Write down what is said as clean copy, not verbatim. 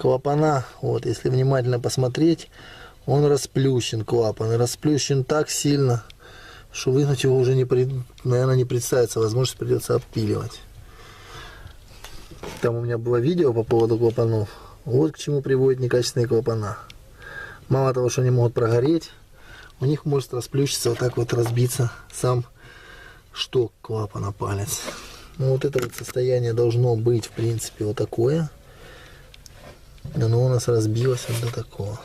клапана, вот, если внимательно посмотреть, он расплющен, клапан. И расплющен так сильно, что вынуть его уже, наверное, не представится. Возможность, придется отпиливать. Там у меня было видео по поводу клапанов. Вот к чему приводят некачественные клапана. Мало того, что они могут прогореть, у них может расплющиться, вот так вот разбиться сам шток клапана, палец. Ну, вот это вот состояние должно быть, в принципе, вот такое. Оно у нас разбилось вот до такого.